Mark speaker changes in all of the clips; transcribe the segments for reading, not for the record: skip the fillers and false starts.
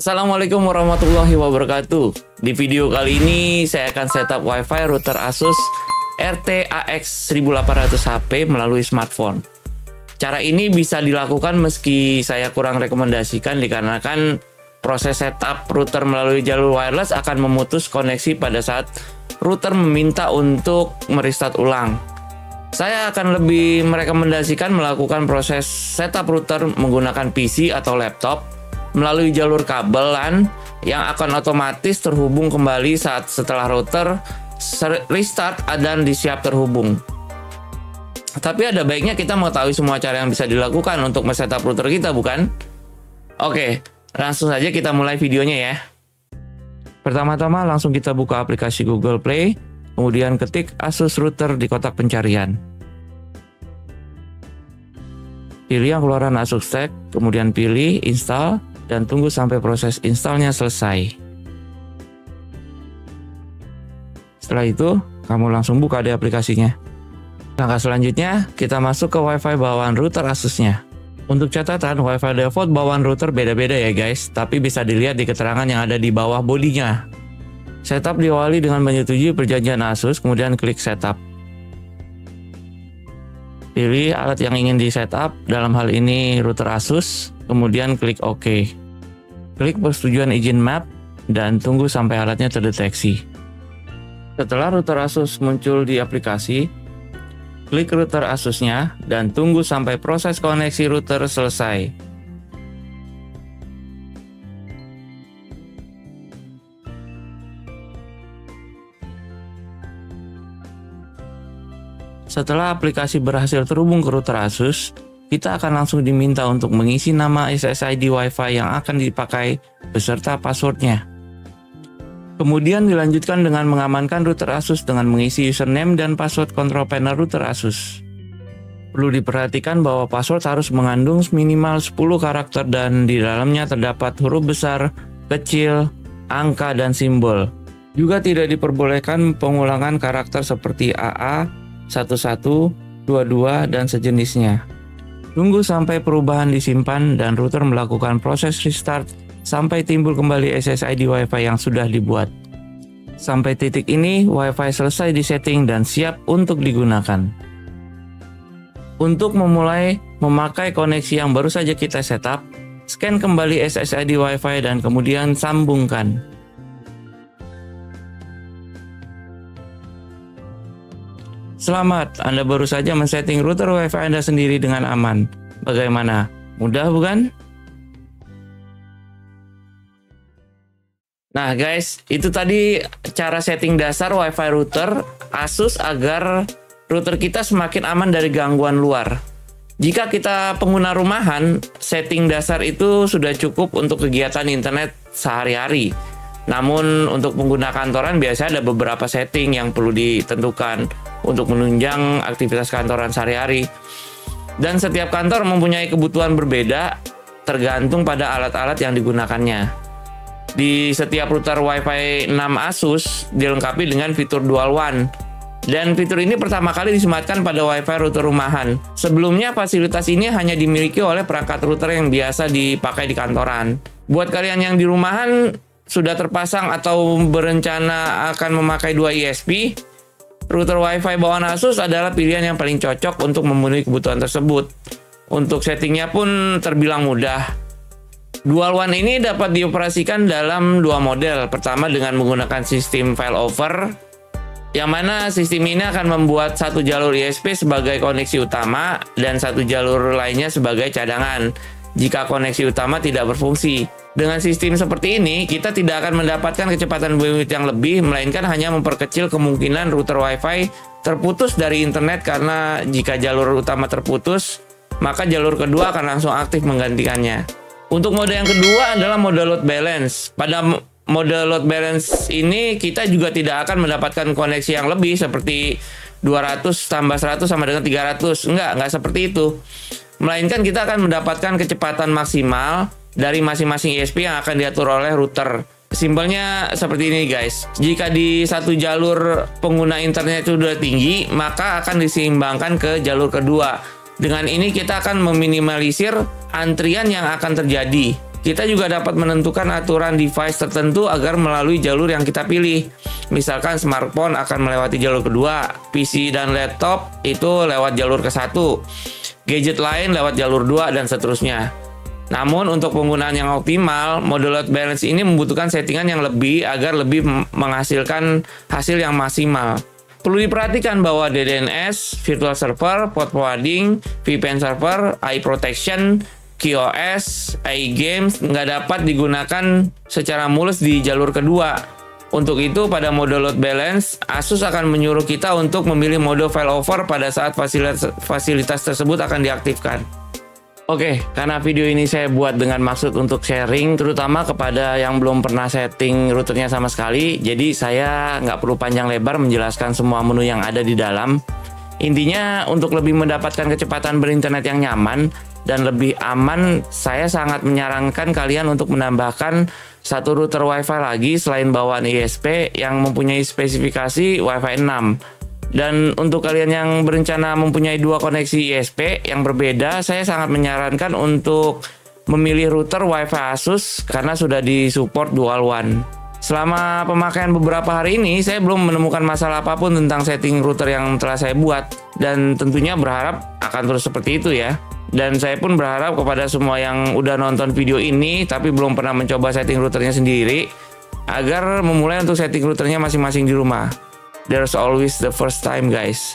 Speaker 1: Assalamualaikum warahmatullahi wabarakatuh. Di video kali ini saya akan setup WiFi router Asus RT-AX 1800 HP melalui smartphone. Cara ini bisa dilakukan meski saya kurang rekomendasikan dikarenakan proses setup router melalui jalur wireless akan memutus koneksi pada saat router meminta untuk merestart ulang. Saya akan lebih merekomendasikan melakukan proses setup router menggunakan PC atau laptop melalui jalur kabel LAN yang akan otomatis terhubung kembali saat setelah router restart dan disiap terhubung. Tapi ada baiknya kita mengetahui semua cara yang bisa dilakukan untuk men-setup router kita, bukan? Oke, langsung saja kita mulai videonya ya. Pertama-tama langsung kita buka aplikasi Google Play, kemudian ketik Asus Router di kotak pencarian. Pilih yang keluaran Asus Tech, kemudian pilih install, dan tunggu sampai proses installnya selesai. Setelah itu, kamu langsung buka di aplikasinya. Langkah selanjutnya, kita masuk ke WiFi bawaan router Asusnya. Untuk catatan, WiFi default bawaan router beda-beda ya guys, tapi bisa dilihat di keterangan yang ada di bawah bodinya. Setup diawali dengan menyetujui perjanjian Asus, kemudian klik setup. Pilih alat yang ingin di setup, dalam hal ini router Asus, kemudian klik OK. Klik persetujuan izin map, dan tunggu sampai alatnya terdeteksi. Setelah router Asus muncul di aplikasi, klik router Asusnya, dan tunggu sampai proses koneksi router selesai. Setelah aplikasi berhasil terhubung ke router Asus, kita akan langsung diminta untuk mengisi nama SSID WiFi yang akan dipakai beserta passwordnya. Kemudian dilanjutkan dengan mengamankan router Asus dengan mengisi username dan password control panel router Asus. Perlu diperhatikan bahwa password harus mengandung minimal 10 karakter dan di dalamnya terdapat huruf besar, kecil, angka, dan simbol. Juga tidak diperbolehkan pengulangan karakter seperti AA, 11, 22, dan sejenisnya. Tunggu sampai perubahan disimpan dan router melakukan proses restart sampai timbul kembali SSID WiFi yang sudah dibuat. Sampai titik ini, WiFi selesai disetting dan siap untuk digunakan. Untuk memulai memakai koneksi yang baru saja kita setup, scan kembali SSID WiFi dan kemudian sambungkan. Selamat, Anda baru saja men-setting router WiFi Anda sendiri dengan aman. Bagaimana? Mudah bukan? Nah guys, itu tadi cara setting dasar WiFi router Asus agar router kita semakin aman dari gangguan luar. Jika kita pengguna rumahan, setting dasar itu sudah cukup untuk kegiatan internet sehari-hari. Namun untuk pengguna kantoran biasanya ada beberapa setting yang perlu ditentukan untuk menunjang aktivitas kantoran sehari-hari. Dan setiap kantor mempunyai kebutuhan berbeda tergantung pada alat-alat yang digunakannya. Di setiap router WiFi 6 Asus dilengkapi dengan fitur Dual WAN. Dan fitur ini pertama kali disematkan pada WiFi router rumahan. Sebelumnya fasilitas ini hanya dimiliki oleh perangkat router yang biasa dipakai di kantoran. Buat kalian yang di rumahan sudah terpasang atau berencana akan memakai 2 ISP, router WiFi bawaan Asus adalah pilihan yang paling cocok untuk memenuhi kebutuhan tersebut. Untuk settingnya pun terbilang mudah. Dual WAN ini dapat dioperasikan dalam 2 model. Pertama dengan menggunakan sistem failover, yang mana sistem ini akan membuat satu jalur ISP sebagai koneksi utama dan satu jalur lainnya sebagai cadangan jika koneksi utama tidak berfungsi. Dengan sistem seperti ini, kita tidak akan mendapatkan kecepatan bandwidth yang lebih, melainkan hanya memperkecil kemungkinan router WiFi terputus dari internet karena jika jalur utama terputus, maka jalur kedua akan langsung aktif menggantikannya. Untuk mode yang kedua adalah mode load balance. Pada mode load balance ini, kita juga tidak akan mendapatkan koneksi yang lebih seperti 200 tambah 100 sama dengan 300. Enggak seperti itu. Melainkan kita akan mendapatkan kecepatan maksimal dari masing-masing ISP yang akan diatur oleh router. Simpelnya seperti ini guys. Jika di satu jalur pengguna internet sudah tinggi, maka akan diseimbangkan ke jalur kedua. Dengan ini kita akan meminimalisir antrian yang akan terjadi. Kita juga dapat menentukan aturan device tertentu agar melalui jalur yang kita pilih. Misalkan smartphone akan melewati jalur kedua, PC dan laptop itu lewat jalur ke-1, gadget lain lewat jalur 2, dan seterusnya. Namun untuk penggunaan yang optimal, mode load balance ini membutuhkan settingan yang lebih agar lebih menghasilkan hasil yang maksimal. Perlu diperhatikan bahwa DNS, virtual server, port forwarding, VPN server, eye protection, QoS, iGames nggak dapat digunakan secara mulus di jalur kedua. Untuk itu, pada mode load balance, Asus akan menyuruh kita untuk memilih mode failover pada saat fasilitas tersebut akan diaktifkan. Oke, karena video ini saya buat dengan maksud untuk sharing, terutama kepada yang belum pernah setting routernya sama sekali, jadi saya nggak perlu panjang lebar menjelaskan semua menu yang ada di dalam. Intinya, untuk lebih mendapatkan kecepatan berinternet yang nyaman dan lebih aman, saya sangat menyarankan kalian untuk menambahkan satu router WiFi lagi selain bawaan ISP yang mempunyai spesifikasi WiFi 6. Dan untuk kalian yang berencana mempunyai dua koneksi ISP yang berbeda, saya sangat menyarankan untuk memilih router WiFi Asus karena sudah disupport dual WAN. Selama pemakaian beberapa hari ini, saya belum menemukan masalah apapun tentang setting router yang telah saya buat, dan tentunya berharap akan terus seperti itu ya. Dan saya pun berharap kepada semua yang udah nonton video ini tapi belum pernah mencoba setting routernya sendiri, agar memulai untuk setting routernya masing-masing di rumah. There's always the first time, guys.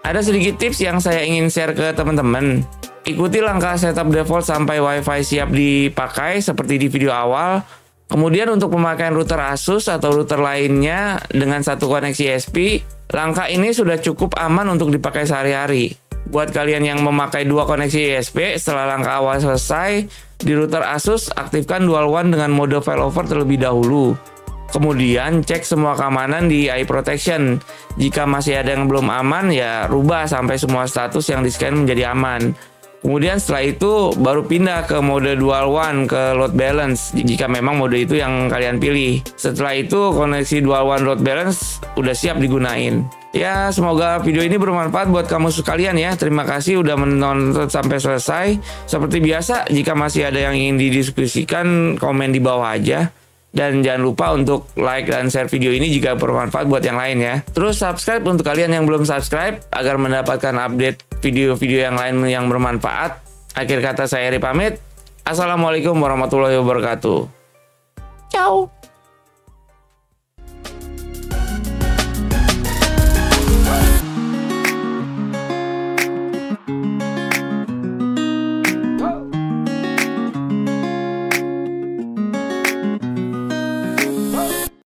Speaker 1: Ada sedikit tips yang saya ingin share ke teman-teman. Ikuti langkah setup default sampai WiFi siap dipakai seperti di video awal. Kemudian untuk pemakaian router Asus atau router lainnya dengan satu koneksi ISP, langkah ini sudah cukup aman untuk dipakai sehari-hari. Buat kalian yang memakai dua koneksi ISP, setelah langkah awal selesai, di router Asus aktifkan dual WAN dengan mode failover terlebih dahulu. Kemudian cek semua keamanan di eye protection. Jika masih ada yang belum aman, ya rubah sampai semua status yang di-scan menjadi aman. Kemudian setelah itu baru pindah ke mode dual WAN ke load balance jika memang mode itu yang kalian pilih. Setelah itu koneksi dual WAN load balance udah siap digunain. Ya, semoga video ini bermanfaat buat kamu sekalian ya. Terima kasih udah menonton sampai selesai. Seperti biasa, jika masih ada yang ingin didiskusikan, komen di bawah aja. Dan jangan lupa untuk like dan share video ini jika bermanfaat buat yang lain ya. Terus subscribe untuk kalian yang belum subscribe agar mendapatkan update video-video yang lain yang bermanfaat. Akhir kata saya Eri pamit. Assalamualaikum warahmatullahi wabarakatuh. Ciao.